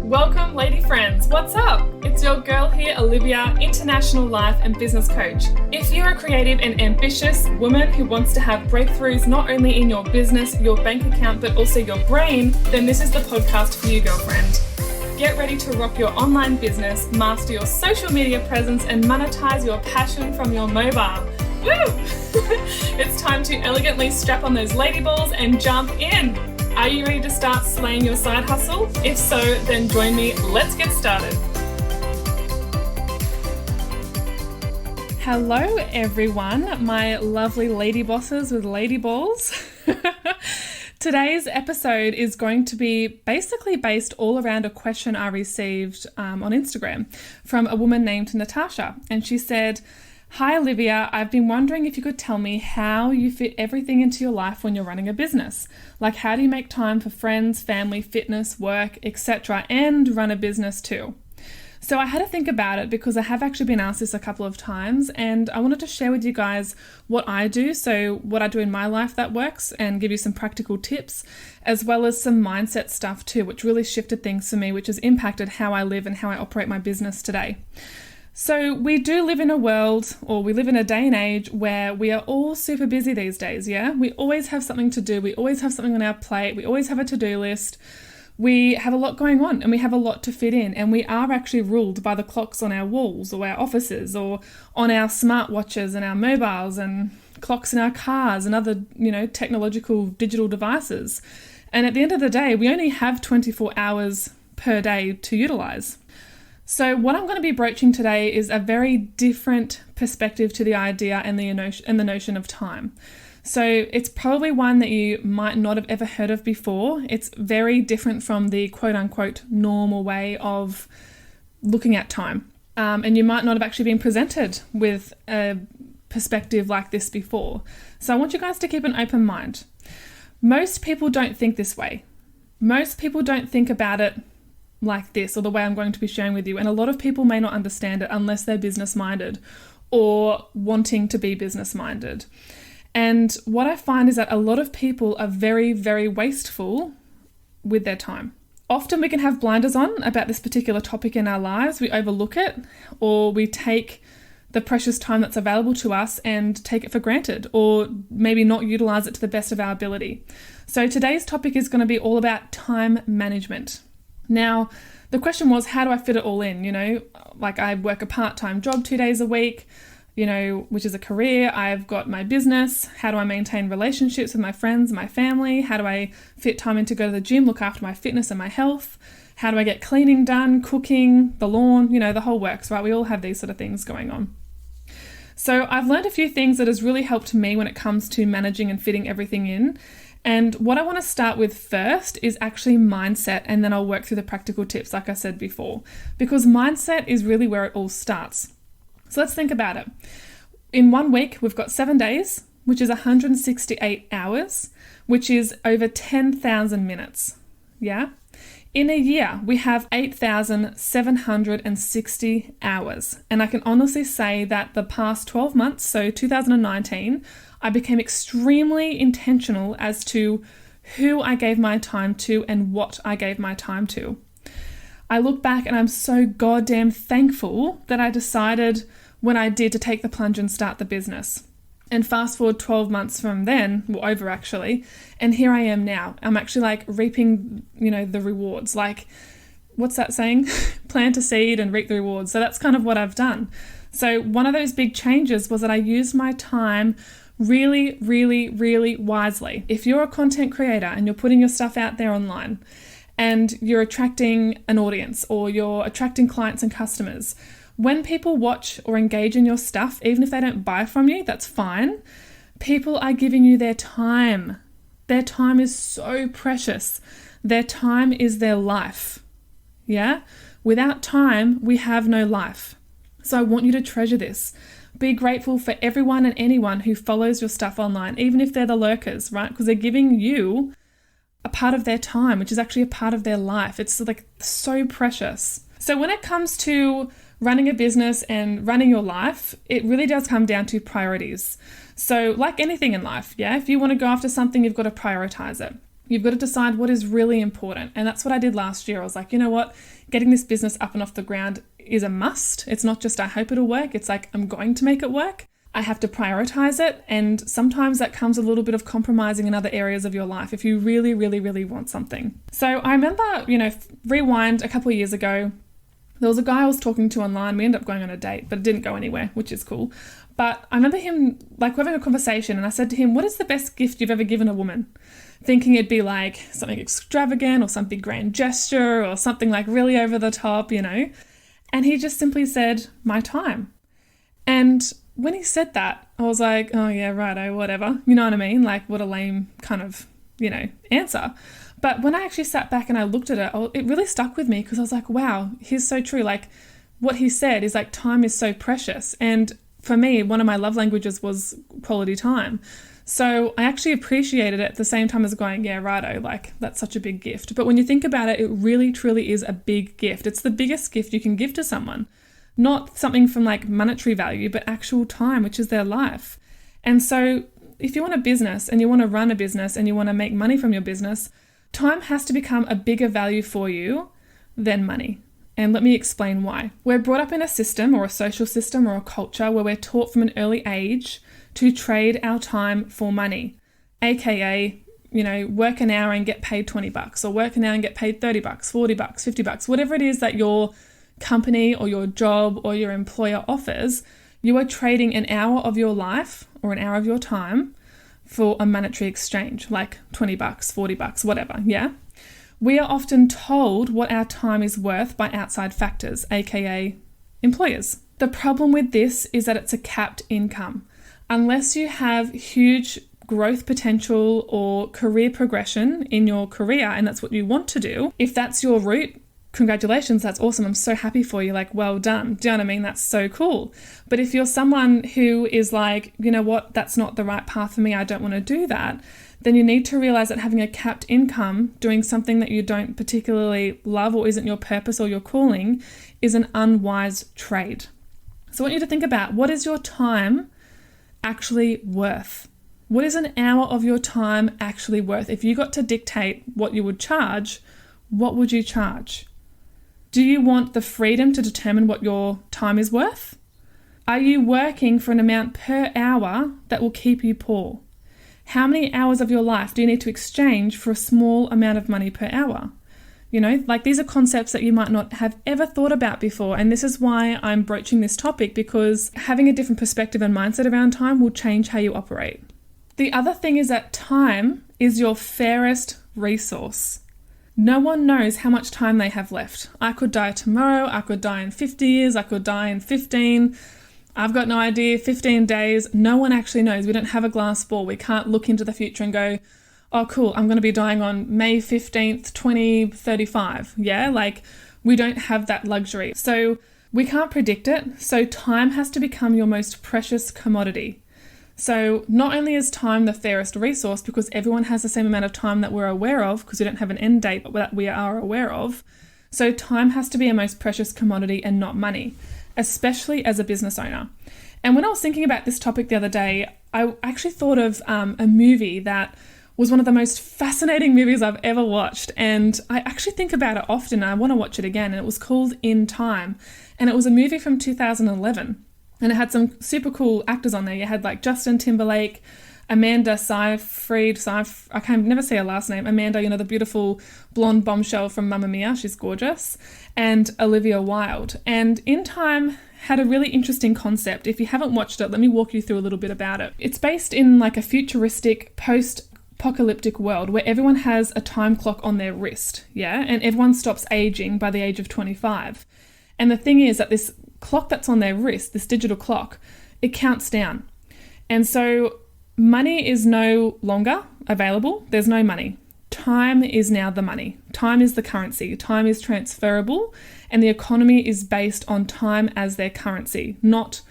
Welcome, lady friends. What's up? It's your girl here, Olivia, international life and business coach. If you're a creative and ambitious woman who wants to have breakthroughs not only in your business, your bank account, but also your brain, then this is the podcast for you, girlfriend. Get ready to rock your online business, master your social media presence, and monetize your passion from your mobile. Woo! It's time to elegantly strap on those lady balls and jump in. Are you ready to start slaying your side hustle? If so, then join me. Let's get started. Hello, everyone, my lovely lady bosses with lady balls. Today's episode is going to be basically based all around a question I received on Instagram from a woman named Natasha. And she said, "Hi Olivia, I've been wondering if you could tell me how you fit everything into your life when you're running a business. Like, how do you make time for friends, family, fitness, work, etc., and run a business too?" So I had to think about it because I have actually been asked this a couple of times, and I wanted to share with you guys what I do, so what I do in my life that works, and give you some practical tips, as well as some mindset stuff too, which really shifted things for me, which has impacted how I live and how I operate my business today. So we do live in a world, or we live in a day and age where we are all super busy these days, yeah? We always have something to do. We always have something on our plate. We always have a to-do list. We have a lot going on and we have a lot to fit in, and we are actually ruled by the clocks on our walls or our offices or on our smartwatches and our mobiles and clocks in our cars and other, technological digital devices. And at the end of the day, we only have 24 hours per day to utilize. So what I'm going to be broaching today is a very different perspective to the idea and the notion of time. So it's probably one that you might not have ever heard of before. It's very different from the quote unquote normal way of looking at time. And you might not have actually been presented with a perspective like this before. So I want you guys to keep an open mind. Most people don't think this way. Most people don't think about it like this, or the way I'm going to be sharing with you. And a lot of people may not understand it unless they're business minded or wanting to be business minded. And what I find is that a lot of people are very, very wasteful with their time. Often we can have blinders on about this particular topic in our lives. We overlook it, or we take the precious time that's available to us and take it for granted, or maybe not utilize it to the best of our ability. So today's topic is going to be all about time management. Now, the question was, how do I fit it all in? Like, I work a part-time job 2 days a week, which is a career. I've got my business. How do I maintain relationships with my friends, my family? How do I fit time in to go to the gym, look after my fitness and my health? How do I get cleaning done, cooking, the lawn, the whole works, right? We all have these sort of things going on. So I've learned a few things that has really helped me when it comes to managing and fitting everything in. And what I want to start with first is actually mindset, and then I'll work through the practical tips, like I said before, because mindset is really where it all starts. So let's think about it. In 1 week, we've got 7 days, which is 168 hours, which is over 10,000 minutes. Yeah? In a year, we have 8,760 hours. And I can honestly say that the past 12 months, so 2019, I became extremely intentional as to who I gave my time to and what I gave my time to. I look back and I'm so goddamn thankful that I decided when I did to take the plunge and start the business. And fast forward 12 months from then, well, over actually, and here I am now. I'm actually reaping, the rewards. Like, what's that saying? Plant a seed and reap the rewards. So that's kind of what I've done. So one of those big changes was that I used my time really, really, really wisely. If you're a content creator and you're putting your stuff out there online and you're attracting an audience or you're attracting clients and customers, when people watch or engage in your stuff, even if they don't buy from you, that's fine. People are giving you their time. Their time is so precious. Their time is their life. Yeah? Without time, we have no life. So I want you to treasure this. Be grateful for everyone and anyone who follows your stuff online, even if they're the lurkers, right? Because they're giving you a part of their time, which is actually a part of their life. It's so precious. So when it comes to running a business and running your life, it really does come down to priorities. So like anything in life, yeah, if you want to go after something, you've got to prioritize it. You've got to decide what is really important. And that's what I did last year. I was like, you know what? Getting this business up and off the ground is a must. It's not just I hope it'll work. It's like I'm going to make it work. I have to prioritize it. And sometimes that comes a little bit of compromising in other areas of your life if you really, really, really want something. So I remember, rewind a couple of years ago, there was a guy I was talking to online. We ended up going on a date, but it didn't go anywhere, which is cool. But I remember him having a conversation, and I said to him, what is the best gift you've ever given a woman? Thinking it'd be like something extravagant or some big grand gesture or something like really over the top, And he just simply said, my time. And when he said that, I was like, oh yeah, righto, whatever. You know what I mean? Like, what a lame kind of, answer. But when I actually sat back and I looked at it, it really stuck with me because I was like, wow, he's so true. Like, what he said is like, time is so precious. And for me, one of my love languages was quality time. So I actually appreciated it at the same time as going, yeah, righto, like that's such a big gift. But when you think about it, it really, truly is a big gift. It's the biggest gift you can give to someone. Not something from like monetary value, but actual time, which is their life. And so if you want a business and you want to run a business and you want to make money from your business, time has to become a bigger value for you than money. And let me explain why. We're brought up in a system or a social system or a culture where we're taught from an early age to trade our time for money, aka, work an hour and get paid $20 or work an hour and get paid $30, $40, $50, whatever it is that your company or your job or your employer offers. You are trading an hour of your life or an hour of your time for a monetary exchange, like $20, $40, whatever, yeah? We are often told what our time is worth by outside factors, aka employers. The problem with this is that it's a capped income. Unless you have huge growth potential or career progression in your career, and that's what you want to do, if that's your route, congratulations, that's awesome. I'm so happy for you. Like, well done. Do you know what I mean? That's so cool. But if you're someone who is like, you know what, that's not the right path for me, I don't want to do that, then you need to realize that having a capped income, doing something that you don't particularly love or isn't your purpose or your calling, is an unwise trade. So I want you to think about, what is your time actually worth? What is an hour of your time actually worth? If you got to dictate what you would charge, what would you charge? Do you want the freedom to determine what your time is worth? Are you working for an amount per hour that will keep you poor? How many hours of your life do you need to exchange for a small amount of money per hour? These are concepts that you might not have ever thought about before. And this is why I'm broaching this topic, because having a different perspective and mindset around time will change how you operate. The other thing is that time is your fairest resource. No one knows how much time they have left. I could die tomorrow. I could die in 50 years. I could die in 15. I've got no idea. 15 days. No one actually knows. We don't have a glass ball. We can't look into the future and go, oh, cool, I'm going to be dying on May 15th, 2035. Yeah, we don't have that luxury. So we can't predict it. So time has to become your most precious commodity. So not only is time the fairest resource, because everyone has the same amount of time that we're aware of, because we don't have an end date but that we are aware of. So time has to be a most precious commodity and not money, especially as a business owner. And when I was thinking about this topic the other day, I actually thought of a movie that was one of the most fascinating movies I've ever watched. And I actually think about it often. I want to watch it again. And it was called In Time. And it was a movie from 2011. And it had some super cool actors on there. You had like Justin Timberlake, Amanda Seyfried, I can never say her last name. Amanda, the beautiful blonde bombshell from Mamma Mia. She's gorgeous. And Olivia Wilde. And In Time had a really interesting concept. If you haven't watched it, let me walk you through a little bit about it. It's based in like a futuristic post-apocalyptic world where everyone has a time clock on their wrist, yeah? And everyone stops aging by the age of 25. And the thing is that this clock that's on their wrist, this digital clock, it counts down. And so money is no longer available. There's no money. Time is now the money. Time is the currency. Time is transferable, and the economy is based on time as their currency, not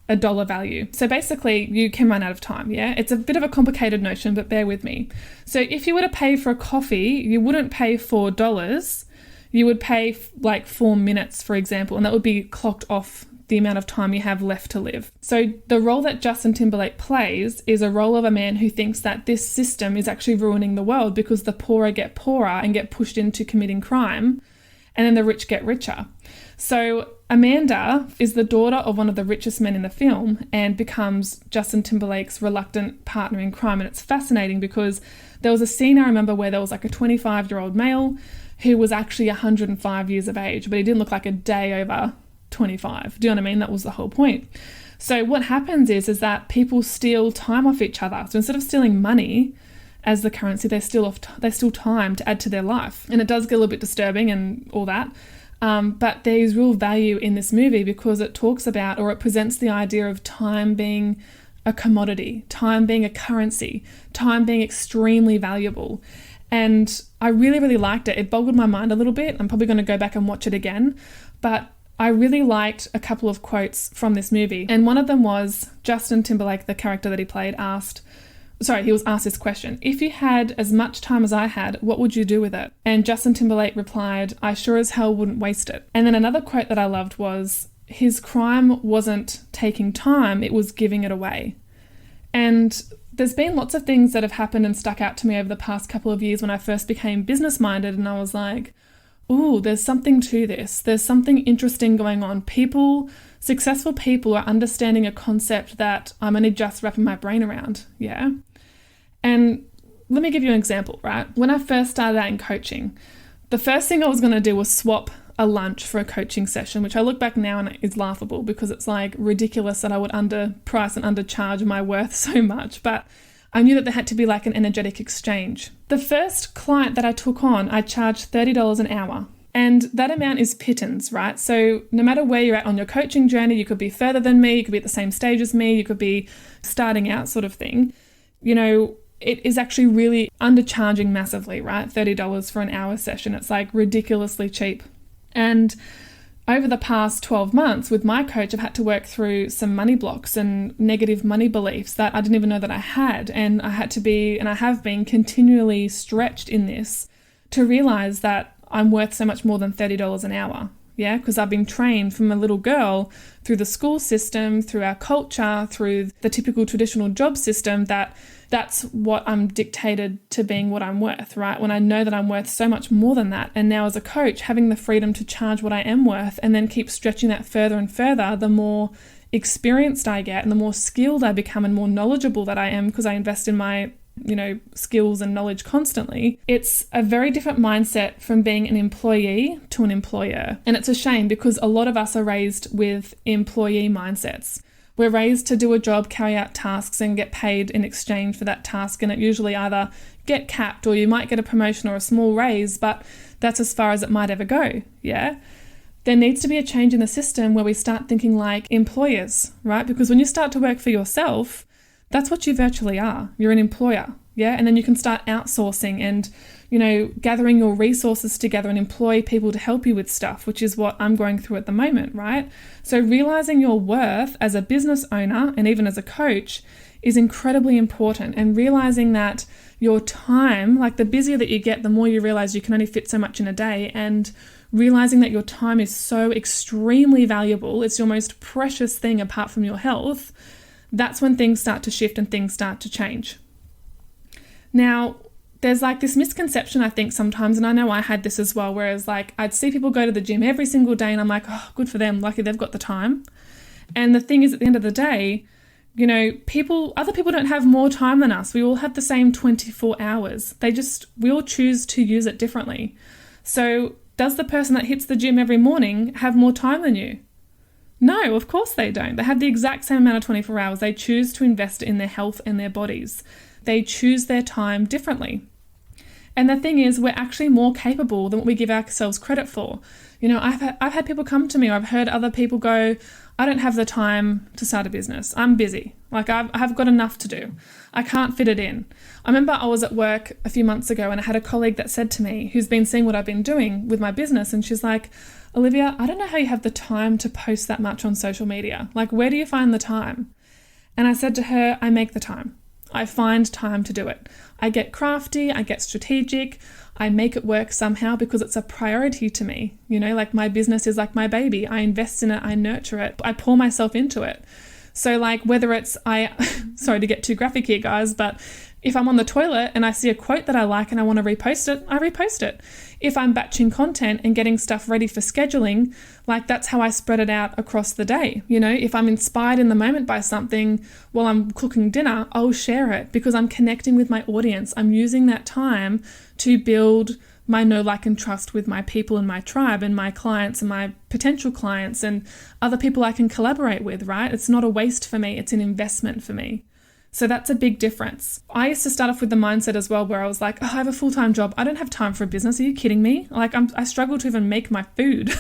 a dollar value. So basically, you can run out of time, yeah? It's a bit of a complicated notion, but bear with me. So if you were to pay for a coffee, you wouldn't pay $4. You would pay like 4 minutes, for example, and that would be clocked off the amount of time you have left to live. So the role that Justin Timberlake plays is a role of a man who thinks that this system is actually ruining the world because the poorer get poorer and get pushed into committing crime, and then the rich get richer. So Amanda is the daughter of one of the richest men in the film and becomes Justin Timberlake's reluctant partner in crime. And it's fascinating because there was a scene I remember where there was like a 25-year-old male who was actually 105 years of age, but he didn't look like a day over 25. Do you know what I mean? That was the whole point. So what happens is that people steal time off each other. So instead of stealing money as the currency, they steal time to add to their life. And it does get a little bit disturbing and all that. But there's real value in this movie because it talks about, or it presents the idea of time being a commodity, time being a currency, time being extremely valuable. And I really, really liked it. It boggled my mind a little bit. I'm probably going to go back and watch it again. But I really liked a couple of quotes from this movie. And one of them was Justin Timberlake, the character that he played, he was asked this question: if you had as much time as I had, what would you do with it? And Justin Timberlake replied, I sure as hell wouldn't waste it. And then another quote that I loved was, his crime wasn't taking time, it was giving it away. And there's been lots of things that have happened and stuck out to me over the past couple of years when I first became business-minded, and I was like, ooh, there's something to this. There's something interesting going on. Successful people are understanding a concept that I'm only just wrapping my brain around, yeah? And let me give you an example, right? When I first started out in coaching, the first thing I was going to do was swap a lunch for a coaching session, which I look back now and it's laughable because it's like ridiculous that I would underprice and undercharge my worth so much. But I knew that there had to be like an energetic exchange. The first client that I took on, I charged $30 an hour. And that amount is pittance, right? So no matter where you're at on your coaching journey, you could be further than me, you could be at the same stage as me, you could be starting out sort of thing. You know, it is actually really undercharging massively, right? $30 for an hour session. It's like ridiculously cheap. And over the past 12 months with my coach, I've had to work through some money blocks and negative money beliefs that I didn't even know that I had. And I had to be, and I have been continually stretched in this to realize that I'm worth so much more than $30 an hour. Yeah, because I've been trained from a little girl through the school system, through our culture, through the typical traditional job system that's what I'm dictated to being what I'm worth, right? When I know that I'm worth so much more than that. And now as a coach, having the freedom to charge what I am worth and then keep stretching that further and further, the more experienced I get and the more skilled I become and more knowledgeable that I am because I invest in my skills and knowledge constantly. It's a very different mindset from being an employee to an employer. And it's a shame because a lot of us are raised with employee mindsets. We're raised to do a job, carry out tasks and get paid in exchange for that task. And it usually either get capped or you might get a promotion or a small raise, but that's as far as it might ever go. Yeah. There needs to be a change in the system where we start thinking like employers, right? Because when you start to work for yourself, that's what you virtually are. You're an employer, yeah? And then you can start outsourcing and, gathering your resources together and employ people to help you with stuff, which is what I'm going through at the moment, right? So realizing your worth as a business owner and even as a coach is incredibly important, and realizing that your time, like the busier that you get, the more you realize you can only fit so much in a day, and realizing that your time is so extremely valuable, it's your most precious thing apart from your health. That's when things start to shift and things start to change. Now, there's like this misconception, I think, sometimes, and I know I had this as well, whereas like I'd see people go to the gym every single day and I'm like, oh, good for them, lucky they've got the time. And the thing is, at the end of the day, other people don't have more time than us. We all have the same 24 hours. We all choose to use it differently. So does the person that hits the gym every morning have more time than you? No, of course they don't. They have the exact same amount of 24 hours. They choose to invest in their health and their bodies. They choose their time differently. And the thing is, we're actually more capable than what we give ourselves credit for. I've had people come to me, or I've heard other people go, I don't have the time to start a business. I'm busy. Like I've got enough to do. I can't fit it in. I remember I was at work a few months ago and I had a colleague that said to me, who's been seeing what I've been doing with my business, and she's like, Olivia, I don't know how you have the time to post that much on social media. Like, where do you find the time? And I said to her, I make the time. I find time to do it. I get crafty, I get strategic, I make it work somehow because it's a priority to me. Like my business is like my baby. I invest in it, I nurture it, I pour myself into it. So like whether it's, sorry to get too graphic here guys, but if I'm on the toilet and I see a quote that I like and I want to repost it, I repost it. If I'm batching content and getting stuff ready for scheduling, like that's how I spread it out across the day. If I'm inspired in the moment by something while I'm cooking dinner, I'll share it because I'm connecting with my audience. I'm using that time to build my know, like, and trust with my people and my tribe and my clients and my potential clients and other people I can collaborate with, right? It's not a waste for me. It's an investment for me. So that's a big difference. I used to start off with the mindset as well where I was like, I have a full-time job. I don't have time for a business. Are you kidding me? Like I struggle to even make my food,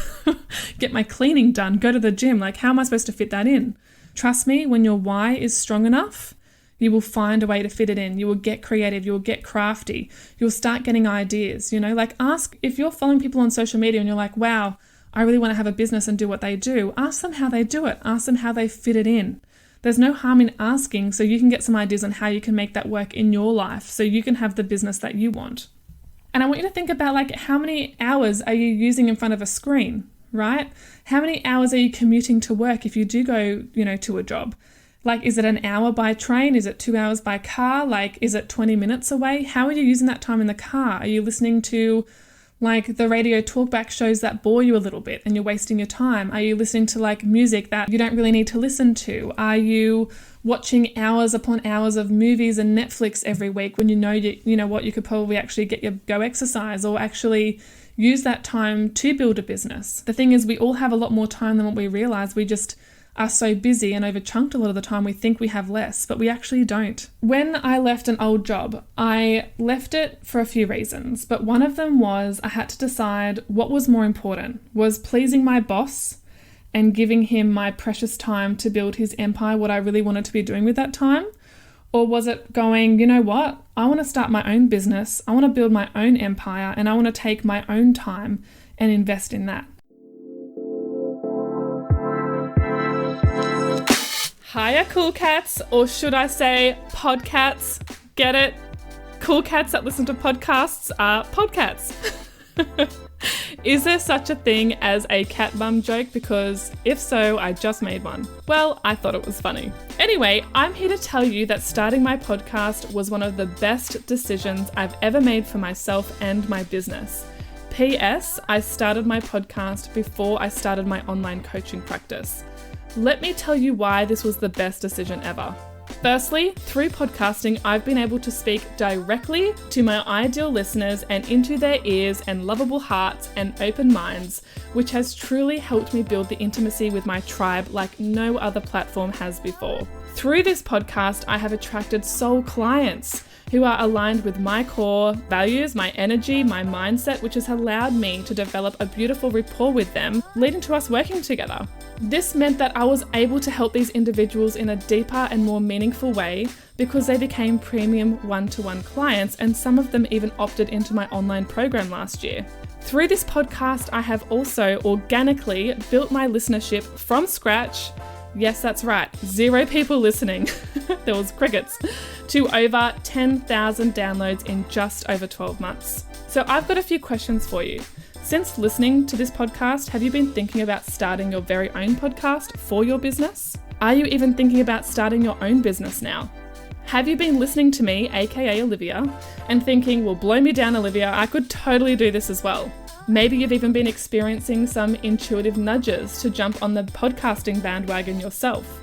get my cleaning done, go to the gym. Like how am I supposed to fit that in? Trust me, when your why is strong enough, you will find a way to fit it in. You will get creative. You will get crafty. You'll start getting ideas, like ask if you're following people on social media and you're like, wow, I really want to have a business and do what they do. Ask them how they do it. Ask them how they fit it in. There's no harm in asking so you can get some ideas on how you can make that work in your life so you can have the business that you want. And I want you to think about like how many hours are you using in front of a screen, right? How many hours are you commuting to work if you do go, to a job? Like, is it an hour by train? Is it 2 hours by car? Like, is it 20 minutes away? How are you using that time in the car? Are you listening to like the radio talkback shows that bore you a little bit and you're wasting your time? Are you listening to like music that you don't really need to listen to? Are you watching hours upon hours of movies and Netflix every week when you could probably actually get your go exercise or actually use that time to build a business? The thing is, we all have a lot more time than what we realize. We just are so busy and overchunked a lot of the time we think we have less, but we actually don't. When I left an old job, I left it for a few reasons, but one of them was I had to decide what was more important. Was pleasing my boss and giving him my precious time to build his empire, what I really wanted to be doing with that time? Or was it going, you know what? I want to start my own business, I want to build my own empire, and I want to take my own time and invest in that. Hiya, cool cats, or should I say podcats? Get it? Cool cats that listen to podcasts are podcats. Is there such a thing as a cat bum joke? Because if so, I just made one. Well, I thought it was funny. Anyway, I'm here to tell you that starting my podcast was one of the best decisions I've ever made for myself and my business. P.S. I started my podcast before I started my online coaching practice. Let me tell you why this was the best decision ever. Firstly, through podcasting, I've been able to speak directly to my ideal listeners and into their ears and lovable hearts and open minds, which has truly helped me build the intimacy with my tribe like no other platform has before. Through this podcast, I have attracted soul clients who are aligned with my core values, my energy, my mindset, which has allowed me to develop a beautiful rapport with them, leading to us working together. This meant that I was able to help these individuals in a deeper and more meaningful way because they became premium one-to-one clients, and some of them even opted into my online program last year. Through this podcast, I have also organically built my listenership from scratch. Yes, that's right, 0 people listening. There was crickets. To over 10,000 downloads in just over 12 months. So I've got a few questions for you. Since listening to this podcast, have you been thinking about starting your very own podcast for your business? Are you even thinking about starting your own business now? Have you been listening to me, aka Olivia, and thinking, well, blow me down, Olivia, I could totally do this as well? Maybe you've even been experiencing some intuitive nudges to jump on the podcasting bandwagon yourself.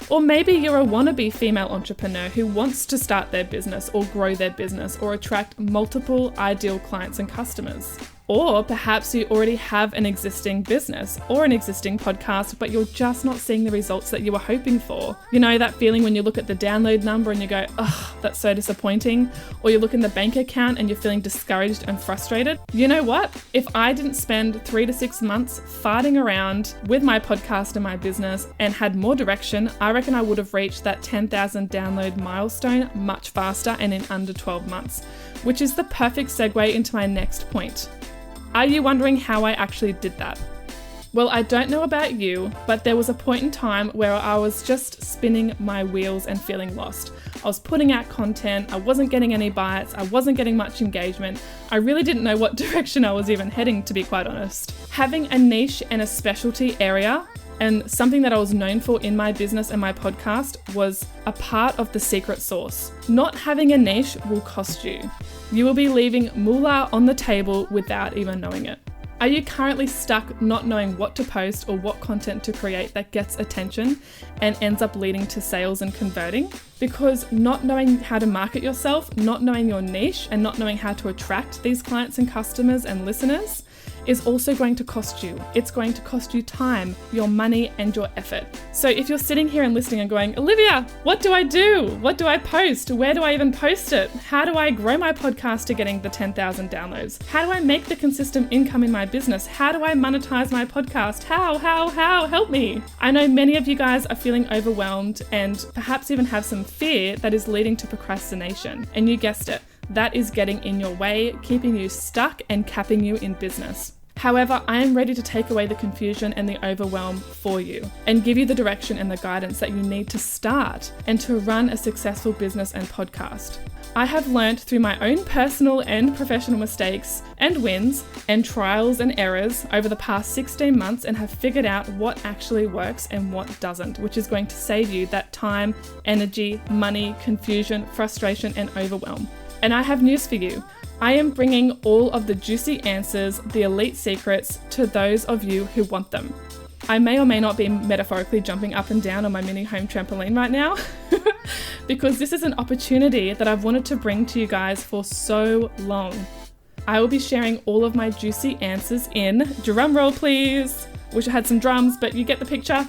Or maybe you're a wannabe female entrepreneur who wants to start their business or grow their business or attract multiple ideal clients and customers. Or perhaps you already have an existing business or an existing podcast, but you're just not seeing the results that you were hoping for. You know that feeling when you look at the download number and you go, ugh, that's so disappointing. Or you look in the bank account and you're feeling discouraged and frustrated. You know what? If I didn't spend 3 to 6 months farting around with my podcast and my business and had more direction, I reckon I would have reached that 10,000 download milestone much faster and in under 12 months, which is the perfect segue into my next point. Are you wondering how I actually did that? Well, I don't know about you, but there was a point in time where I was just spinning my wheels and feeling lost. I was putting out content, I wasn't getting any bites, I wasn't getting much engagement. I really didn't know what direction I was even heading, to be quite honest. Having a niche and a specialty area and something that I was known for in my business and my podcast was a part of the secret sauce. Not having a niche will cost you. You will be leaving moolah on the table without even knowing it. Are you currently stuck not knowing what to post or what content to create that gets attention and ends up leading to sales and converting? Because not knowing how to market yourself, not knowing your niche, and not knowing how to attract these clients and customers and listeners is also going to cost you. It's going to cost you time, your money, and your effort. So if you're sitting here and listening and going, Olivia, what do I do? What do I post? Where do I even post it? How do I grow my podcast to getting the 10,000 downloads? How do I make the consistent income in my business? How do I monetize my podcast? How? Help me. I know many of you guys are feeling overwhelmed and perhaps even have some fear that is leading to procrastination. And you guessed it. That is getting in your way, keeping you stuck and capping you in business. However, I am ready to take away the confusion and the overwhelm for you and give you the direction and the guidance that you need to start and to run a successful business and podcast. I have learned through my own personal and professional mistakes and wins and trials and errors over the past 16 months and have figured out what actually works and what doesn't, which is going to save you that time, energy, money, confusion, frustration, and overwhelm. And I have news for you. I am bringing all of the juicy answers, the elite secrets, to those of you who want them. I may or may not be metaphorically jumping up and down on my mini home trampoline right now because this is an opportunity that I've wanted to bring to you guys for so long. I will be sharing all of my juicy answers in, drum roll please, wish I had some drums, but you get the picture.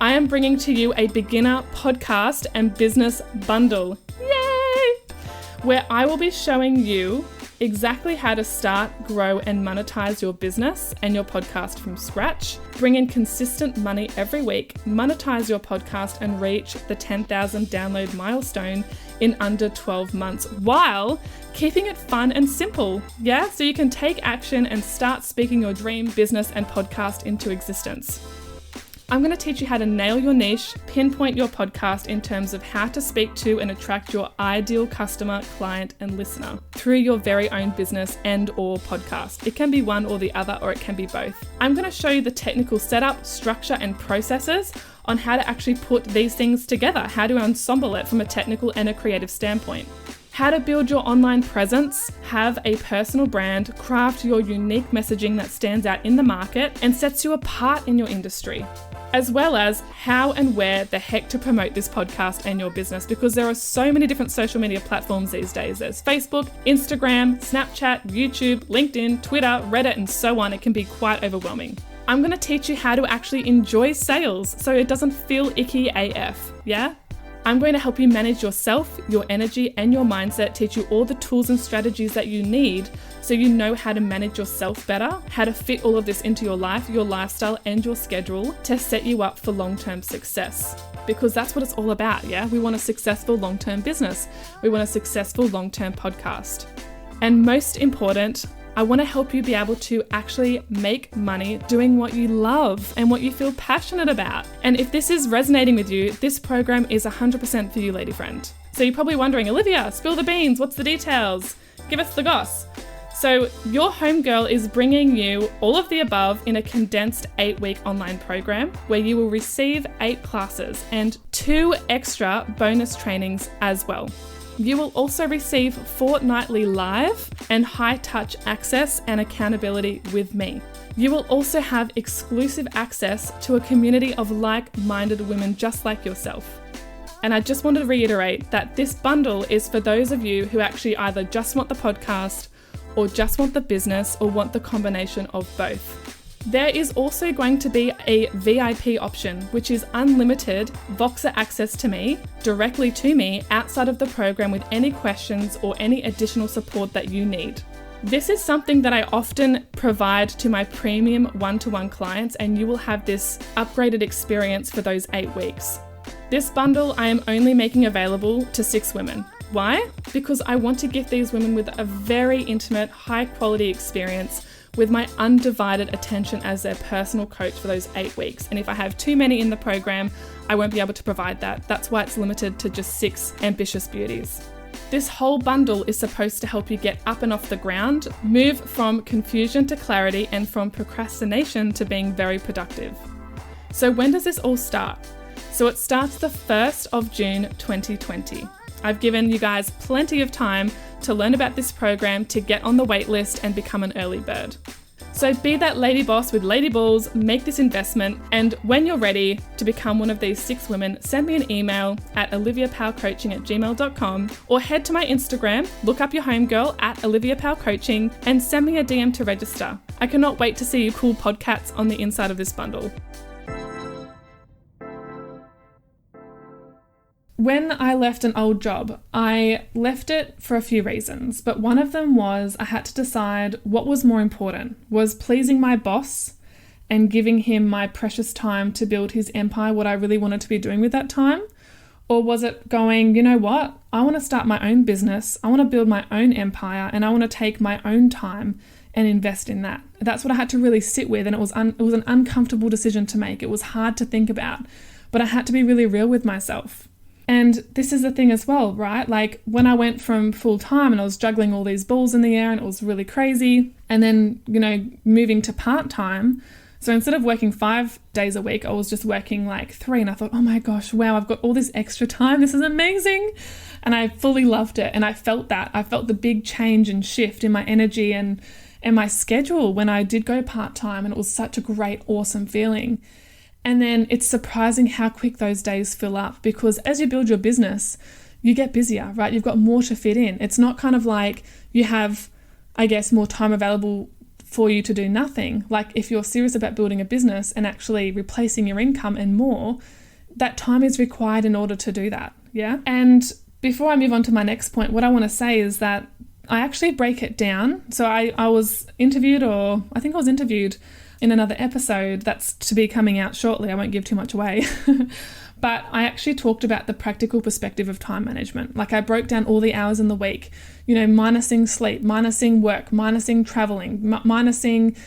I am bringing to you a beginner podcast and business bundle. Yay! Where I will be showing you exactly how to start, grow, and monetize your business and your podcast from scratch, bring in consistent money every week, monetize your podcast, and reach the 10,000 download milestone in under 12 months while keeping it fun and simple. Yeah, so you can take action and start speaking your dream business and podcast into existence. I'm going to teach you how to nail your niche, pinpoint your podcast in terms of how to speak to and attract your ideal customer, client, and listener through your very own business and or podcast. It can be one or the other, or it can be both. I'm going to show you the technical setup, structure, and processes on how to actually put these things together, how to ensemble it from a technical and a creative standpoint. How to build your online presence, have a personal brand, craft your unique messaging that stands out in the market and sets you apart in your industry, as well as how and where the heck to promote this podcast and your business, because there are so many different social media platforms these days. There's Facebook, Instagram, Snapchat, YouTube, LinkedIn, Twitter, Reddit, and so on. It can be quite overwhelming. I'm going to teach you how to actually enjoy sales so it doesn't feel icky AF, yeah? I'm going to help you manage yourself, your energy, and your mindset, teach you all the tools and strategies that you need so you know how to manage yourself better, how to fit all of this into your life, your lifestyle, and your schedule to set you up for long-term success. Because that's what it's all about, yeah? We want a successful long-term business. We want a successful long-term podcast. And most important, I want to help you be able to actually make money doing what you love and what you feel passionate about. And if this is resonating with you, this program is 100% for you, lady friend. So you're probably wondering, Olivia, spill the beans. What's the details? Give us the goss. So your homegirl is bringing you all of the above in a condensed 8-week online program where you will receive 8 classes and 2 extra bonus trainings as well. You will also receive fortnightly live and high-touch access and accountability with me. You will also have exclusive access to a community of like-minded women just like yourself. And I just want to reiterate that this bundle is for those of you who actually either just want the podcast or just want the business or want the combination of both. There is also going to be a VIP option, which is unlimited Voxer access to me, directly to me, outside of the program with any questions or any additional support that you need. This is something that I often provide to my premium one-to-one clients, and you will have this upgraded experience for those 8 weeks. This bundle I am only making available to 6 women. Why? Because I want to gift these women with a very intimate, high-quality experience with my undivided attention as their personal coach for those 8 weeks. And if I have too many in the program, I won't be able to provide that. That's why it's limited to just 6 ambitious beauties. This whole bundle is supposed to help you get up and off the ground, move from confusion to clarity, and from procrastination to being very productive. So when does this all start? So it starts the 1st of June 2020. I've given you guys plenty of time to learn about this program, to get on the wait list and become an early bird. So be that lady boss with lady balls, make this investment, and when you're ready to become one of these 6 women, send me an email at oliviapowcoaching@gmail.com or head to my Instagram, look up your homegirl at oliviapowcoaching and send me a DM to register. I cannot wait to see you cool podcats on the inside of this bundle. When I left an old job, I left it for a few reasons, but one of them was I had to decide what was more important. Was pleasing my boss and giving him my precious time to build his empire what I really wanted to be doing with that time? Or was it going, you know what, I want to start my own business, I want to build my own empire, and I want to take my own time and invest in that. That's what I had to really sit with, and it was an uncomfortable decision to make. It was hard to think about, but I had to be really real with myself. And this is the thing as well, right? Like when I went from full time and I was juggling all these balls in the air and it was really crazy, and then, moving to part time. So instead of working 5 days a week, I was just working like 3, and I thought, oh my gosh, wow, I've got all this extra time. This is amazing. And I fully loved it. And I felt that. I felt the big change and shift in my energy and my schedule when I did go part time. And it was such a great, awesome feeling. And then it's surprising how quick those days fill up, because as you build your business, you get busier, right? You've got more to fit in. It's not kind of like you have, I guess, more time available for you to do nothing. Like if you're serious about building a business and actually replacing your income and more, that time is required in order to do that. Yeah. And before I move on to my next point, what I want to say is that I actually break it down. So I was interviewed in another episode that's to be coming out shortly. I won't give too much away. But I actually talked about the practical perspective of time management. Like I broke down all the hours in the week, minusing sleep, minusing work, minusing traveling, minusing,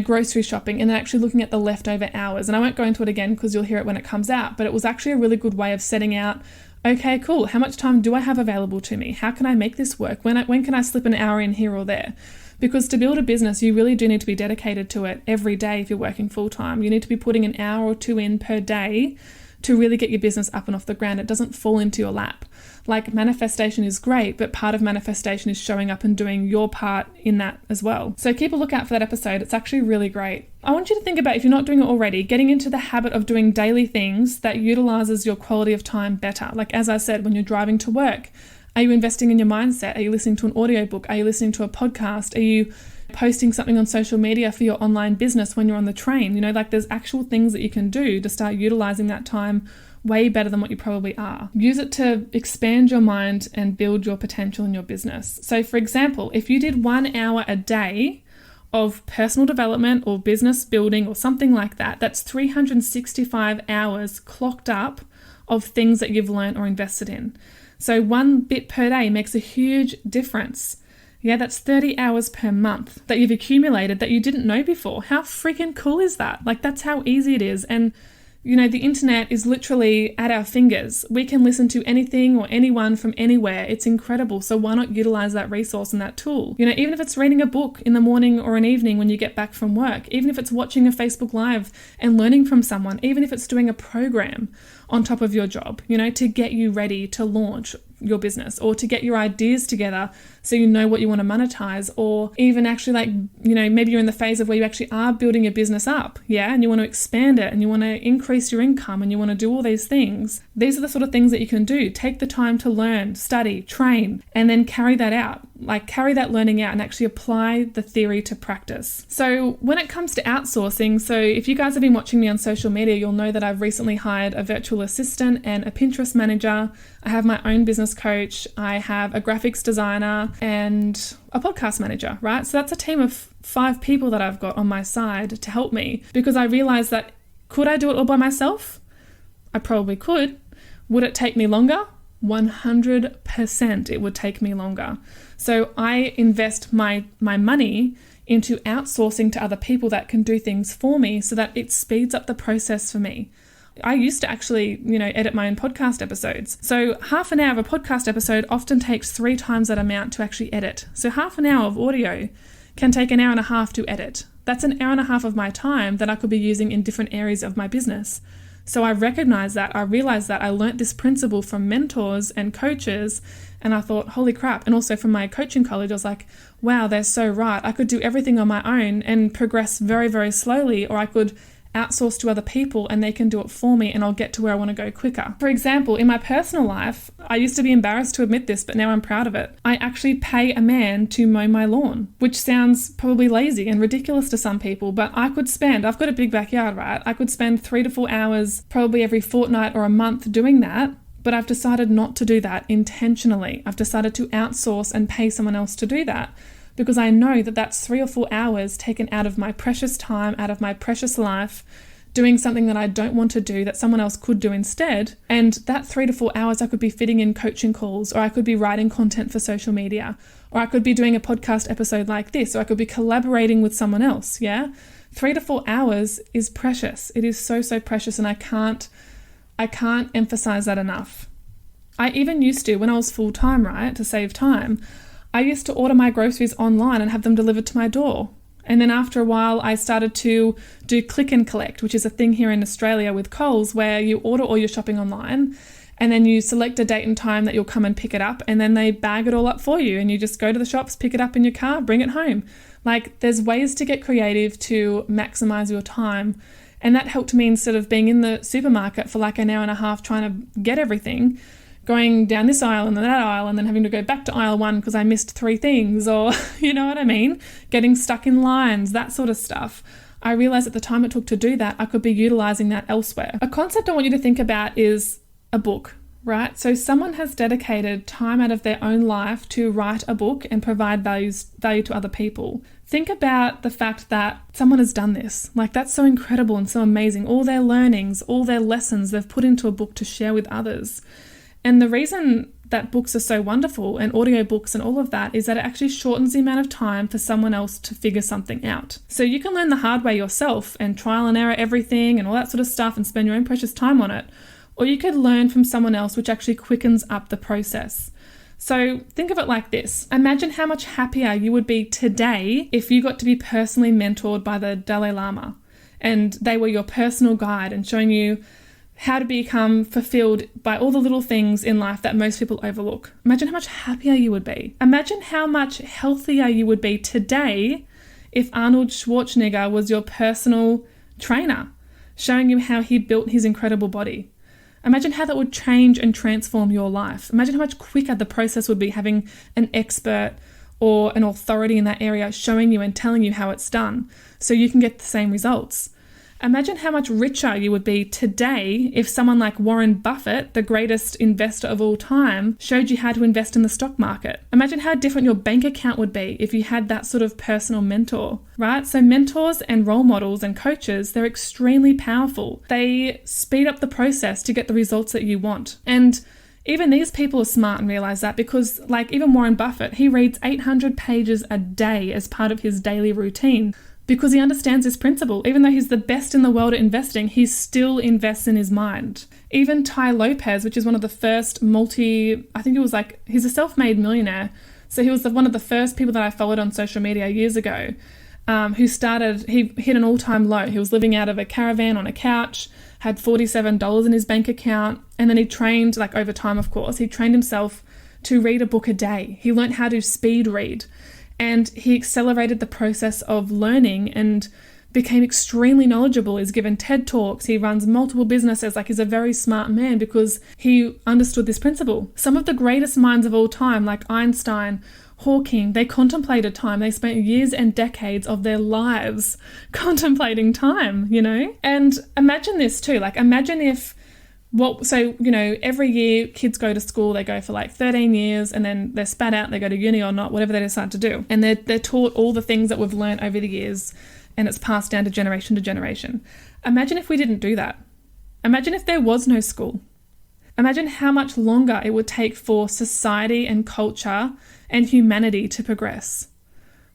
grocery shopping, and then actually looking at the leftover hours. And I won't go into it again because you'll hear it when it comes out, but it was actually a really good way of setting out, okay, cool, how much time do I have available to me? How can I make this work? When can I slip an hour in here or there? Because to build a business, you really do need to be dedicated to it every day if you're working full time. You need to be putting an hour or 2 in per day to really get your business up and off the ground. It doesn't fall into your lap. Like manifestation is great, but part of manifestation is showing up and doing your part in that as well. So keep a lookout for that episode. It's actually really great. I want you to think about, if you're not doing it already, getting into the habit of doing daily things that utilizes your quality of time better. Like as I said, when you're driving to work, are you investing in your mindset? Are you listening to an audiobook? Are you listening to a podcast? Are you posting something on social media for your online business when you're on the train? There's actual things that you can do to start utilizing that time way better than what you probably are. Use it to expand your mind and build your potential in your business. So for example, if you did 1 hour a day of personal development or business building or something like that, that's 365 hours clocked up of things that you've learned or invested in. So 1 bit per day makes a huge difference. Yeah, that's 30 hours per month that you've accumulated that you didn't know before. How freaking cool is that? That's how easy it is. And the internet is literally at our fingers. We can listen to anything or anyone from anywhere. It's incredible. So why not utilize that resource and that tool? Even if it's reading a book in the morning or an evening when you get back from work, even if it's watching a Facebook Live and learning from someone, even if it's doing a program on top of your job, to get you ready to launch your business or to get your ideas together so you know what you want to monetize, or even actually maybe you're in the phase of where you actually are building your business up, and you want to expand it and you want to increase your income and you want to do all these things. These are the sort of things that you can do. Take the time to learn, study, train, and then carry that out. Carry that learning out and actually apply the theory to practice. So when it comes to outsourcing, so if you guys have been watching me on social media, you'll know that I've recently hired a virtual assistant and a Pinterest manager. I have my own business coach. I have a graphics designer and a podcast manager, right? So that's a team of 5 people that I've got on my side to help me, because I realized that could I do it all by myself? I probably could. Would it take me longer? 100% it would take me longer. So I invest my money into outsourcing to other people that can do things for me so that it speeds up the process for me. I used to actually, edit my own podcast episodes. So half an hour of a podcast episode often takes 3 times that amount to actually edit. So half an hour of audio can take an hour and a half to edit. That's an hour and a half of my time that I could be using in different areas of my business. So I realized that, I learnt this principle from mentors and coaches, and I thought, holy crap. And also from my coaching college, I was like, wow, they're so right. I could do everything on my own and progress very, very slowly, or I could outsource to other people and they can do it for me and I'll get to where I want to go quicker. For example, in my personal life, I used to be embarrassed to admit this, but now I'm proud of it. I actually pay a man to mow my lawn, which sounds probably lazy and ridiculous to some people, but I've got a big backyard, right? I could spend 3 to 4 hours probably every fortnight or a month doing that, but I've decided not to do that intentionally. I've decided to outsource and pay someone else to do that, because I know that that's 3 or 4 hours taken out of my precious time, out of my precious life, doing something that I don't want to do that someone else could do instead. And that 3 to 4 hours I could be fitting in coaching calls, or I could be writing content for social media, or I could be doing a podcast episode like this, or I could be collaborating with someone else, yeah? 3 to 4 hours is precious. It is so, so precious, and I can't emphasize that enough. I even used to, when I was full-time, right, to save time, I used to order my groceries online and have them delivered to my door. And then after a while, I started to do click and collect, which is a thing here in Australia with Coles, where you order all your shopping online and then you select a date and time that you'll come and pick it up, and then they bag it all up for you and you just go to the shops, pick it up in your car, bring it home. Like, there's ways to get creative to maximize your time. And that helped me, instead of being in the supermarket for like an hour and a half trying to get everything, going down this aisle and then that aisle and then having to go back to aisle 1 because I missed 3 things, or you know what I mean? Getting stuck in lines, that sort of stuff. I realized at the time it took to do that, I could be utilizing that elsewhere. A concept I want you to think about is a book, right? So someone has dedicated time out of their own life to write a book and provide value to other people. Think about the fact that someone has done this. Like, that's so incredible and so amazing. All their learnings, all their lessons they've put into a book to share with others. And the reason that books are so wonderful, and audiobooks and all of that, is that it actually shortens the amount of time for someone else to figure something out. So you can learn the hard way yourself and trial and error everything and all that sort of stuff and spend your own precious time on it. Or you could learn from someone else, which actually quickens up the process. So think of it like this. Imagine how much happier you would be today if you got to be personally mentored by the Dalai Lama and they were your personal guide and showing you how to become fulfilled by all the little things in life that most people overlook. Imagine how much happier you would be. Imagine how much healthier you would be today if Arnold Schwarzenegger was your personal trainer, showing you how he built his incredible body. Imagine how that would change and transform your life. Imagine how much quicker the process would be having an expert or an authority in that area showing you and telling you how it's done so you can get the same results. Imagine how much richer you would be today if someone like Warren Buffett, the greatest investor of all time, showed you how to invest in the stock market. Imagine how different your bank account would be if you had that sort of personal mentor, right? So mentors and role models and coaches, they're extremely powerful. They speed up the process to get the results that you want. And even these people are smart and realize that, because like even Warren Buffett, he reads 800 pages a day as part of his daily routine, because he understands this principle. Even though he's the best in the world at investing, he still invests in his mind. Even Tai Lopez, which is one of the first he's a self-made millionaire. So he was one of the first people that I followed on social media years ago, he hit an all-time low. He was living out of a caravan on a couch, had $47 in his bank account, and then he trained, like over time of course, he trained himself to read a book a day. He learned how to speed read. And he accelerated the process of learning and became extremely knowledgeable. He's given TED Talks. He runs multiple businesses. Like, he's a very smart man because he understood this principle. Some of the greatest minds of all time, like Einstein, Hawking, they contemplated time. They spent years and decades of their lives contemplating time, you know? And imagine this too. Like, imagine if every year kids go to school, they go for like 13 years and then they're spat out, they go to uni or not, whatever they decide to do. And they're taught all the things that we've learned over the years and it's passed down to generation to generation. Imagine if we didn't do that. Imagine if there was no school. Imagine how much longer it would take for society and culture and humanity to progress.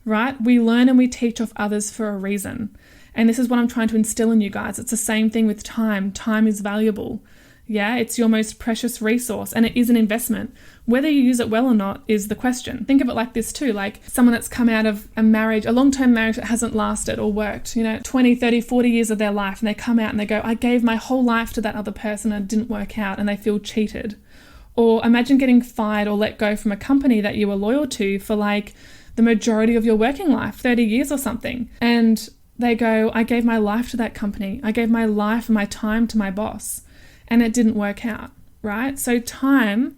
right? We learn and we teach off others for a reason. And this is what I'm trying to instill in you guys. It's the same thing with time. Time is valuable. Yeah, it's your most precious resource and it is an investment. Whether you use it well or not is the question. Think of it like this too, like someone that's come out of a marriage, a long-term marriage that hasn't lasted or worked, 20, 30, 40 years of their life, and they come out and they go, I gave my whole life to that other person and it didn't work out, and they feel cheated. Or imagine getting fired or let go from a company that you were loyal to for like the majority of your working life, 30 years or something. And they go, I gave my life to that company. I gave my life and my time to my boss. And it didn't work out, right? So time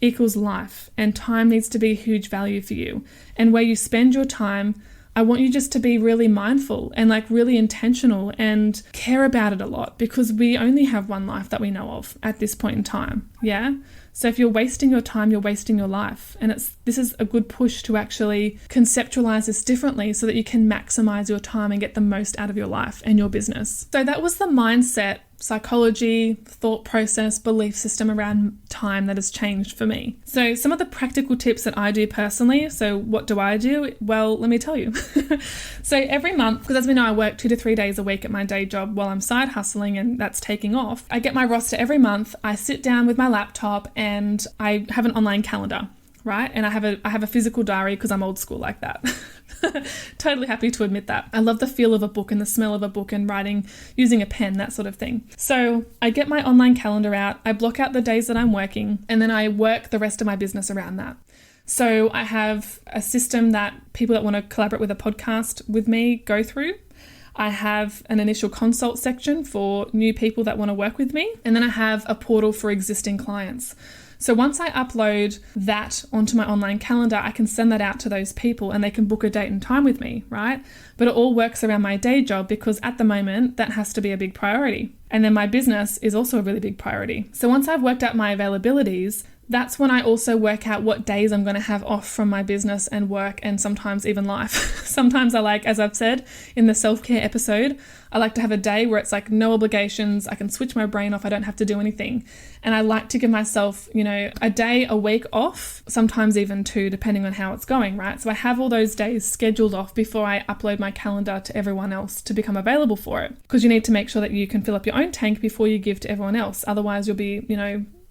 equals life, and time needs to be a huge value for you. And where you spend your time, I want you just to be really mindful and like really intentional and care about it a lot, because we only have one life that we know of at this point in time. Yeah. So if you're wasting your time, you're wasting your life. And this is a good push to actually conceptualize this differently so that you can maximize your time and get the most out of your life and your business. So that was the mindset, psychology, thought process, belief system around time that has changed for me. So some of the practical tips that I do personally. So what do I do? Well, let me tell you. So every month, because as we know, I work 2 to 3 days a week at my day job while I'm side hustling, and that's taking off. I get my roster every month. I sit down with my laptop and I have an online calendar, right? And I have a physical diary because I'm old school like that. Totally happy to admit that. I love the feel of a book and the smell of a book and writing using a pen, that sort of thing. So I get my online calendar out, I block out the days that I'm working, and then I work the rest of my business around that. So I have a system that people that want to collaborate with a podcast with me go through. I have an initial consult section for new people that want to work with me. And then I have a portal for existing clients. So once I upload that onto my online calendar, I can send that out to those people and they can book a date and time with me, right? But it all works around my day job because at the moment that has to be a big priority. And then my business is also a really big priority. So once I've worked out my availabilities, that's when I also work out what days I'm going to have off from my business and work, and sometimes even life. Sometimes I like, as I've said in the self-care episode, I like to have a day where it's like no obligations. I can switch my brain off. I don't have to do anything. And I like to give myself, a day, a week off, sometimes even 2, depending on how it's going, right? So I have all those days scheduled off before I upload my calendar to everyone else to become available for it. Because you need to make sure that you can fill up your own tank before you give to everyone else. Otherwise you'll be,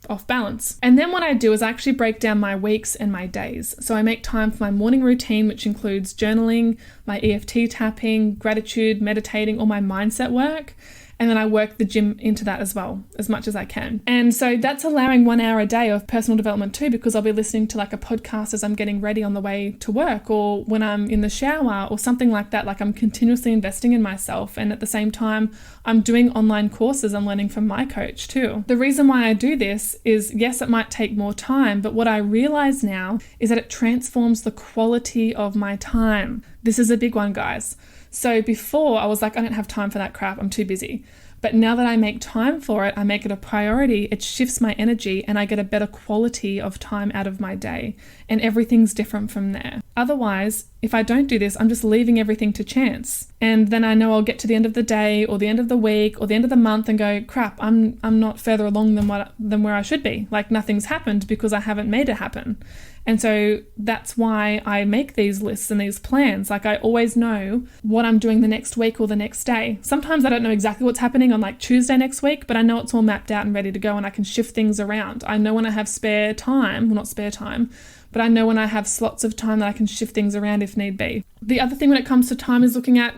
off balance. And then what I do is I actually break down my weeks and my days. So I make time for my morning routine, which includes journaling, my EFT tapping, gratitude, meditating, all my mindset work. And then I work the gym into that as well, as much as I can. And so that's allowing 1 hour a day of personal development too, because I'll be listening to like a podcast as I'm getting ready on the way to work, or when I'm in the shower or something like that. Like I'm continuously investing in myself. And at the same time, I'm doing online courses. I'm learning from my coach too. The reason why I do this is, yes, it might take more time, but what I realize now is that it transforms the quality of my time. This is a big one, guys. So before I was like, I don't have time for that crap. I'm too busy. But now that I make time for it, I make it a priority, it shifts my energy and I get a better quality of time out of my day. And everything's different from there. Otherwise, if I don't do this, I'm just leaving everything to chance. And then I know I'll get to the end of the day or the end of the week or the end of the month and go, crap, I'm not further along than where I should be. Like nothing's happened because I haven't made it happen. And so that's why I make these lists and these plans. Like I always know what I'm doing the next week or the next day. Sometimes I don't know exactly what's happening on like Tuesday next week, but I know it's all mapped out and ready to go and I can shift things around. I know when I have spare time, well, not spare time, but I know when I have slots of time that I can shift things around if need be. The other thing when it comes to time is looking at,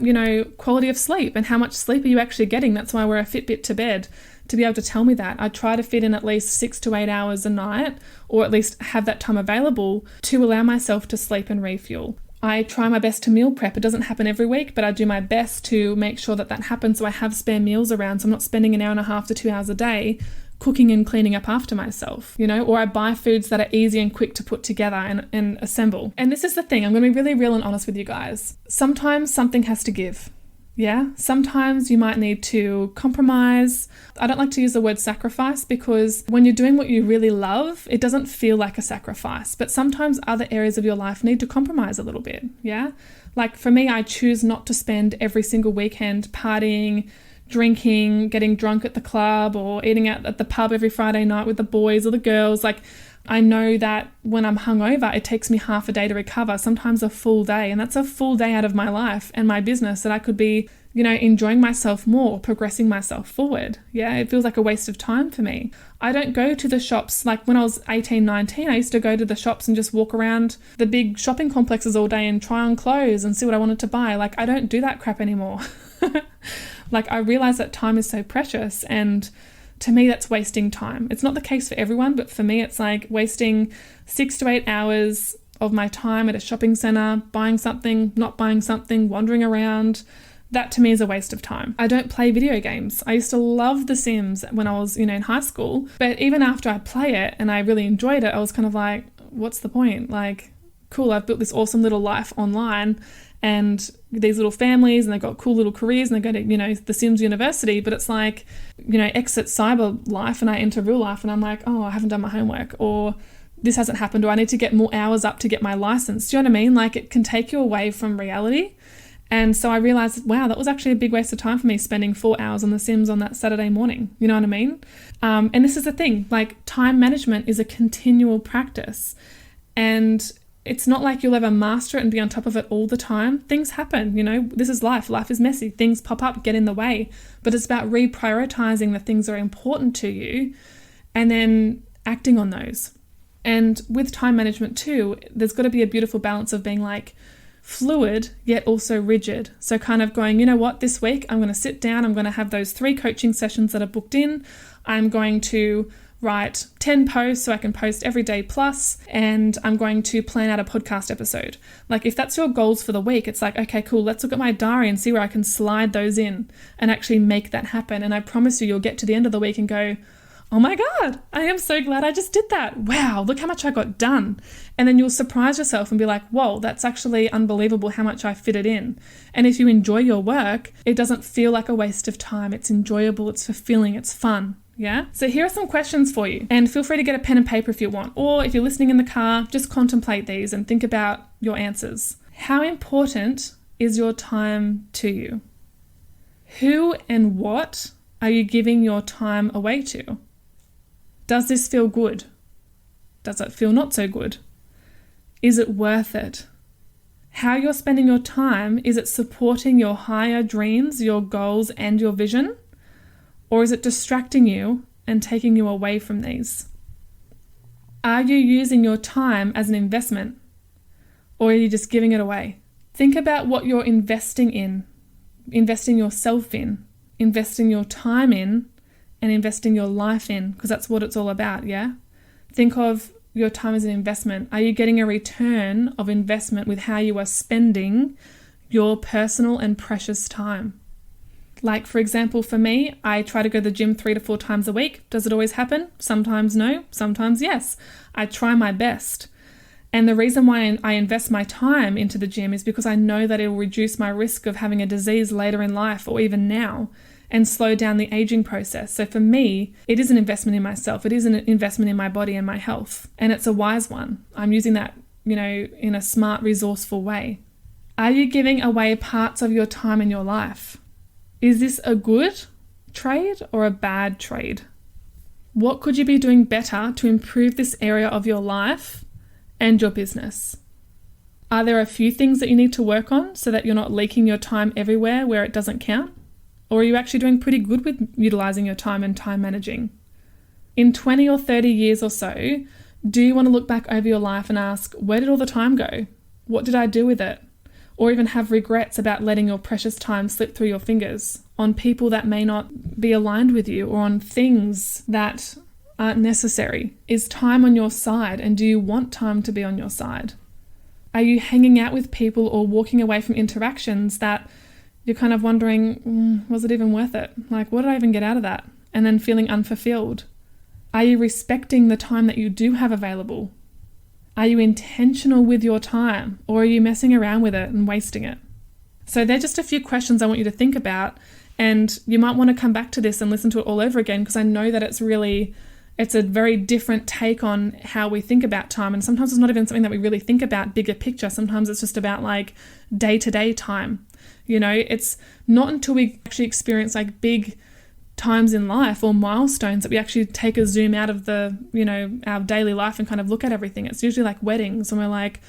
quality of sleep and how much sleep are you actually getting. That's why I wear a Fitbit to bed, to be able to tell me that. I try to fit in at least 6 to 8 hours a night, or at least have that time available to allow myself to sleep and refuel. I try my best to meal prep. It doesn't happen every week, but I do my best to make sure that happens so I have spare meals around, so I'm not spending an hour and a half to 2 hours a day cooking and cleaning up after myself, or I buy foods that are easy and quick to put together and assemble. And this is the thing, I'm going to be really real and honest with you guys. Sometimes something has to give. Yeah, sometimes you might need to compromise. I don't like to use the word sacrifice because when you're doing what you really love, it doesn't feel like a sacrifice. But sometimes other areas of your life need to compromise a little bit. Yeah, like for me, I choose not to spend every single weekend partying, drinking, getting drunk at the club, or eating out at the pub every Friday night with the boys or the girls. Like I know that when I'm hungover, it takes me half a day to recover, sometimes a full day. And that's a full day out of my life and my business that I could be, enjoying myself more, progressing myself forward. Yeah, it feels like a waste of time for me. I don't go to the shops. Like when I was 18, 19, I used to go to the shops and just walk around the big shopping complexes all day and try on clothes and see what I wanted to buy. Like I don't do that crap anymore. Like I realize that time is so precious, and to me that's wasting time. It's not the case for everyone, but for me it's like wasting 6 to 8 hours of my time at a shopping center, buying something, not buying something, wandering around. That to me is a waste of time. I don't play video games. I used to love The Sims when I was, in high school, but even after I play it and I really enjoyed it, I was kind of like, what's the point? Like, cool, I've built this awesome little life online and these little families, and they've got cool little careers, and they go to, The Sims University, but it's like, exit cyber life and I enter real life and I'm like, oh, I haven't done my homework, or this hasn't happened, or I need to get more hours up to get my license. Do you know what I mean? Like it can take you away from reality. And so I realized, wow, that was actually a big waste of time for me, spending 4 hours on The Sims on that Saturday morning. You know what I mean? And this is the thing, like time management is a continual practice. And it's not like you'll ever master it and be on top of it all the time. Things happen, this is life. Life is messy. Things pop up, get in the way. But it's about reprioritizing the things that are important to you and then acting on those. And with time management too, there's got to be a beautiful balance of being like, fluid yet also rigid. So kind of going, this week I'm going to sit down, I'm going to have those 3 coaching sessions that are booked in. I'm going to write 10 posts so I can post every day plus, and I'm going to plan out a podcast episode. Like if that's your goals for the week, it's like, okay, cool, let's look at my diary and see where I can slide those in and actually make that happen. And I promise you'll get to the end of the week and go, oh my God, I am so glad I just did that. Wow, look how much I got done. And then you'll surprise yourself and be like, whoa, that's actually unbelievable how much I fitted in. And if you enjoy your work, it doesn't feel like a waste of time. It's enjoyable, it's fulfilling, it's fun. Yeah. So here are some questions for you, and feel free to get a pen and paper if you want, or if you're listening in the car, just contemplate these and think about your answers. How important is your time to you? Who and what are you giving your time away to? Does this feel good? Does it feel not so good? Is it worth it? How you're spending your time, is it supporting your higher dreams, your goals, and your vision? Or is it distracting you and taking you away from these? Are you using your time as an investment, or are you just giving it away? Think about what you're investing in, investing yourself in, investing your time in, and investing your life in, because that's what it's all about, yeah? Think of your time as an investment. Are you getting a return of investment with how you are spending your personal and precious time? Like, for example, for me, I try to go to the gym 3 to 4 times a week. Does it always happen? Sometimes no, sometimes yes. I try my best. And the reason why I invest my time into the gym is because I know that it will reduce my risk of having a disease later in life or even now, and slow down the aging process. So for me, it is an investment in myself. It is an investment in my body and my health. And it's a wise one. I'm using that, in a smart, resourceful way. Are you giving away parts of your time in your life? Is this a good trade or a bad trade? What could you be doing better to improve this area of your life and your business? Are there a few things that you need to work on so that you're not leaking your time everywhere where it doesn't count? Or are you actually doing pretty good with utilizing your time and time managing? In 20 or 30 years or so, do you want to look back over your life and ask, where did all the time go? What did I do with it? Or even have regrets about letting your precious time slip through your fingers on people that may not be aligned with you, or on things that aren't necessary? Is time on your side, and do you want time to be on your side? Are you hanging out with people or walking away from interactions that you're kind of wondering, was it even worth it? Like, what did I even get out of that? And then feeling unfulfilled. Are you respecting the time that you do have available? Are you intentional with your time, or are you messing around with it and wasting it? So they're just a few questions I want you to think about, and you might want to come back to this and listen to it all over again, because I know that it's a very different take on how we think about time. And sometimes it's not even something that we really think about bigger picture. Sometimes it's just about like day-to-day time. It's not until we actually experience like big times in life or milestones that we actually take a zoom out of the, our daily life and kind of look at everything. It's usually like weddings, and we're like,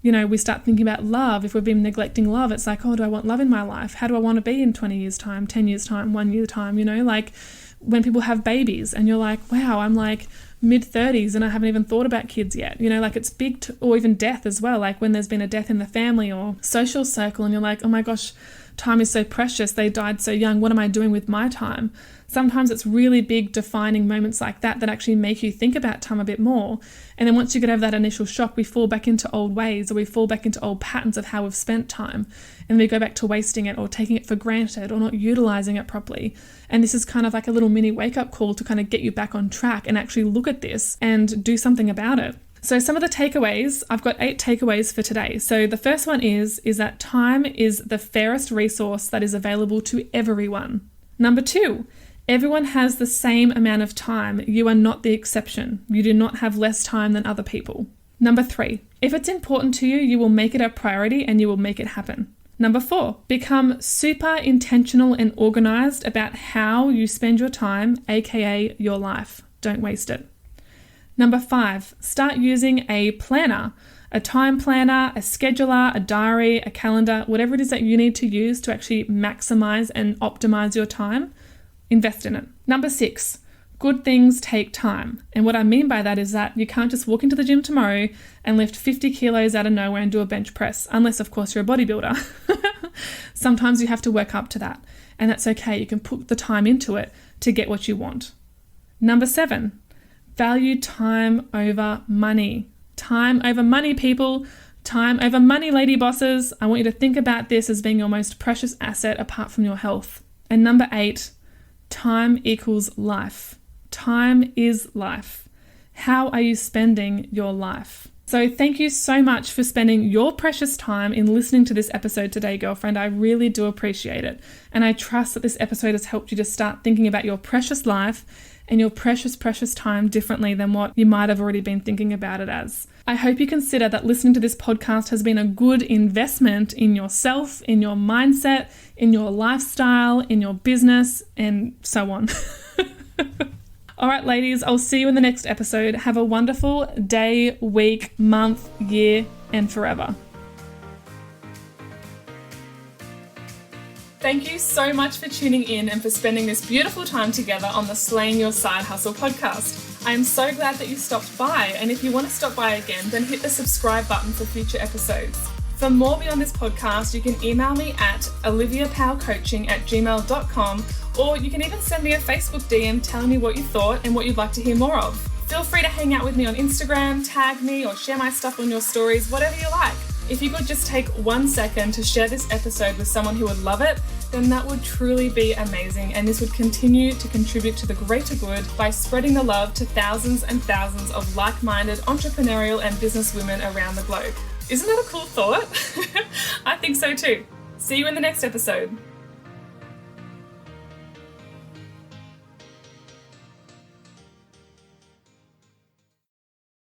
we start thinking about love. If we've been neglecting love, it's like, oh, do I want love in my life? How do I want to be in 20 years time, 10 years time, 1 year time? Like when people have babies and you're like, wow, I'm like mid-30s and I haven't even thought about kids yet. Like it's big, or even death as well. Like when there's been a death in the family or social circle and you're like, oh my gosh, time is so precious. They died so young. What am I doing with my time? Sometimes it's really big defining moments like that actually make you think about time a bit more. And then once you get over that initial shock, we fall back into old ways, or we fall back into old patterns of how we've spent time. And we go back to wasting it or taking it for granted or not utilizing it properly. And this is kind of like a little mini wake-up call to kind of get you back on track and actually look at this and do something about it. So some of the takeaways, I've got 8 takeaways for today. So the first one is that time is the fairest resource that is available to everyone. Number 2, everyone has the same amount of time. You are not the exception. You do not have less time than other people. Number 3, if it's important to you, you will make it a priority and you will make it happen. Number 4, become super intentional and organized about how you spend your time, aka your life. Don't waste it. Number 5, start using a planner, a time planner, a scheduler, a diary, a calendar, whatever it is that you need to use to actually maximize and optimize your time. Invest in it. Number 6, good things take time. And what I mean by that is that you can't just walk into the gym tomorrow and lift 50 kilos out of nowhere and do a bench press, unless of course you're a bodybuilder. Sometimes you have to work up to that, and that's okay. You can put the time into it to get what you want. Number 7, value time over money. Time over money, people. Time over money, lady bosses. I want you to think about this as being your most precious asset apart from your health. And number 8, time equals life. Time is life. How are you spending your life? So thank you so much for spending your precious time in listening to this episode today, girlfriend. I really do appreciate it. And I trust that this episode has helped you to start thinking about your precious life and your precious, precious time differently than what you might have already been thinking about it as. I hope you consider that listening to this podcast has been a good investment in yourself, in your mindset, in your lifestyle, in your business, and so on. All right, ladies, I'll see you in the next episode. Have a wonderful day, week, month, year, and forever. Thank you so much for tuning in and for spending this beautiful time together on the Slaying Your Side Hustle podcast. I am so glad that you stopped by, and if you want to stop by again, then hit the subscribe button for future episodes. For more beyond this podcast, you can email me at oliviapowcoaching@gmail.com, or you can even send me a Facebook DM telling me what you thought and what you'd like to hear more of. Feel free to hang out with me on Instagram, tag me, or share my stuff on your stories, whatever you like. If you could just take 1 second to share this episode with someone who would love it, then that would truly be amazing, and this would continue to contribute to the greater good by spreading the love to thousands and thousands of like-minded entrepreneurial and business women around the globe. Isn't that a cool thought? I think so too. See you in the next episode.